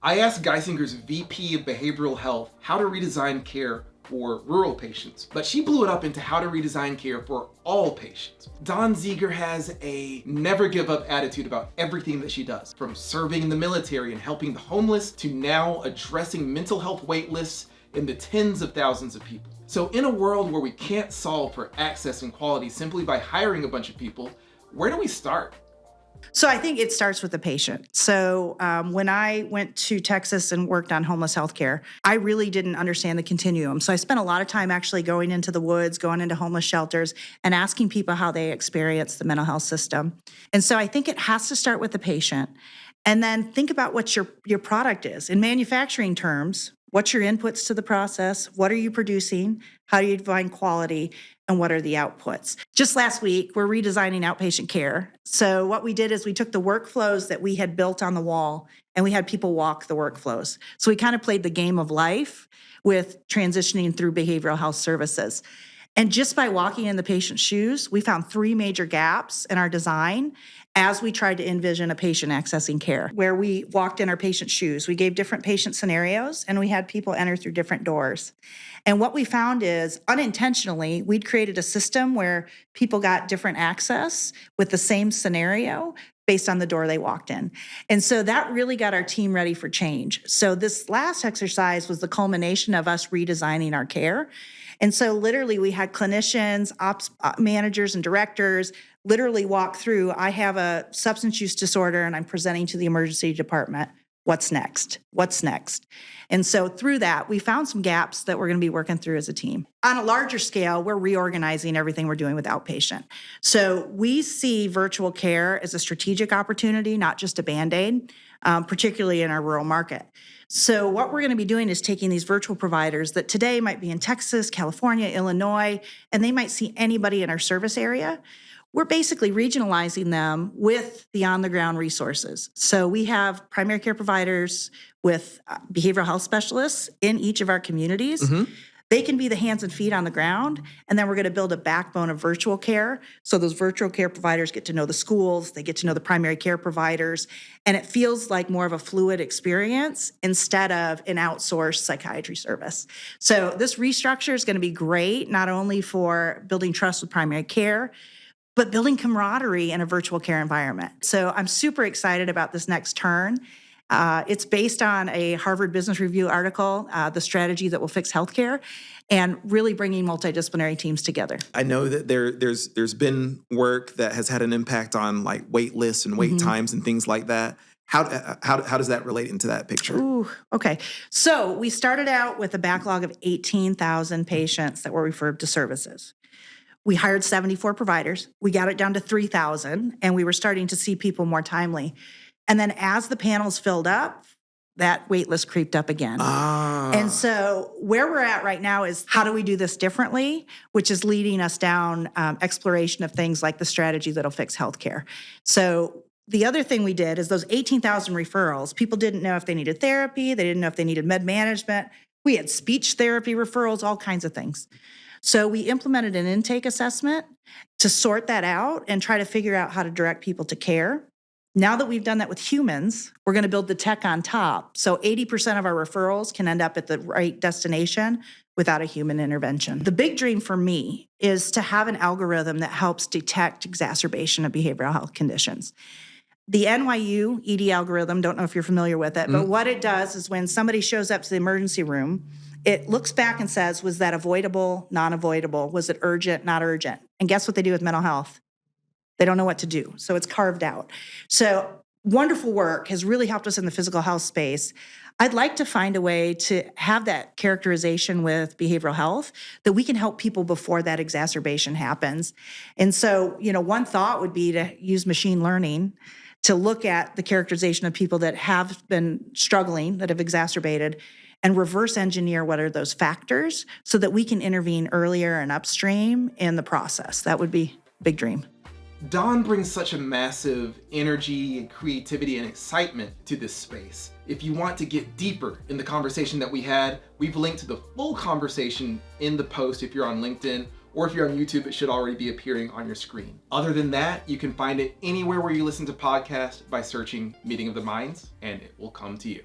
I asked Geisinger's VP of Behavioral Health how to redesign care for rural patients, but she blew it up into how to redesign care for all patients. Dawn Zeiger has a never give up attitude about everything that she does, from serving in the military and helping the homeless to now addressing mental health wait lists in the tens of thousands of people. So in a world where we can't solve for access and quality simply by hiring a bunch of people, where do we start? So I think it starts with the patient. So when I went to Texas and worked on homeless healthcare, I really didn't understand the continuum. So I spent a lot of time actually going into the woods, going into homeless shelters, and asking people how they experience the mental health system. And so I think it has to start with the patient. And then think about what your product is. In manufacturing terms, what's your inputs to the process? What are you producing? How do you define quality? And what are the outputs? Just last week, we're redesigning outpatient care. So what we did is we took the workflows that we had built on the wall and we had people walk the workflows. So we kind of played the game of life with transitioning through behavioral health services. And just by walking in the patient's shoes, we found 3 major gaps in our design as we tried to envision a patient accessing care, where we walked in our patient's shoes. We gave different patient scenarios and we had people enter through different doors. And what we found is unintentionally, we'd created a system where people got different access with the same scenario based on the door they walked in. And so that really got our team ready for change. So this last exercise was the culmination of us redesigning our care. And so literally we had clinicians, ops managers and directors literally walk through, I have a substance use disorder and I'm presenting to the emergency department. What's next? What's next? And so through that, we found some gaps that we're going to be working through as a team. On a larger scale, we're reorganizing everything we're doing with outpatient. So we see virtual care as a strategic opportunity, not just a Band-Aid, particularly in our rural market. So what we're going to be doing is taking these virtual providers that today might be in Texas, California, Illinois, and they might see anybody in our service area. We're basically regionalizing them with the on-the-ground resources. So we have primary care providers with behavioral health specialists in each of our communities. Mm-hmm. They can be the hands and feet on the ground, and then we're going to build a backbone of virtual care. So those virtual care providers get to know the schools, they get to know the primary care providers, and it feels like more of a fluid experience instead of an outsourced psychiatry service. So this restructure is going to be great, not only for building trust with primary care, but building camaraderie in a virtual care environment. So I'm super excited about this next turn. It's based on a Harvard Business Review article, The Strategy That Will Fix Healthcare, and really bringing multidisciplinary teams together. I know that there's been work that has had an impact on like wait lists and wait mm-hmm. times and things like that. How does that relate into that picture? Ooh, okay. So we started out with a backlog of 18,000 patients that were referred to services. We hired 74 providers. We got it down to 3,000, and we were starting to see people more timely. And then as the panels filled up, that wait list creeped up again. And so where we're at right now is how do we do this differently, which is leading us down exploration of things like the strategy that'll fix healthcare. So the other thing we did is those 18,000 referrals, people didn't know if they needed therapy, they didn't know if they needed med management. We had speech therapy referrals, all kinds of things. So we implemented an intake assessment to sort that out and try to figure out how to direct people to care. Now that we've done that with humans, we're going to build the tech on top. So 80% of our referrals can end up at the right destination without a human intervention. The big dream for me is to have an algorithm that helps detect exacerbation of behavioral health conditions. The NYU ED algorithm, don't know if you're familiar with it, but what it does is when somebody shows up to the emergency room, it looks back and says, was that avoidable, non-avoidable? Was it urgent, not urgent? And guess what they do with mental health? They don't know what to do. So it's carved out. So wonderful work has really helped us in the physical health space. I'd like to find a way to have that characterization with behavioral health that we can help people before that exacerbation happens. And so, one thought would be to use machine learning to look at the characterization of people that have been struggling, that have exacerbated, and reverse engineer what are those factors so that we can intervene earlier and upstream in the process. That would be a big dream. Dawn brings such a massive energy and creativity and excitement to this space. If you want to get deeper in the conversation that we had, we've linked to the full conversation in the post if you're on LinkedIn, or if you're on YouTube, it should already be appearing on your screen. Other than that, you can find it anywhere where you listen to podcasts by searching Meeting of the Minds, and it will come to you.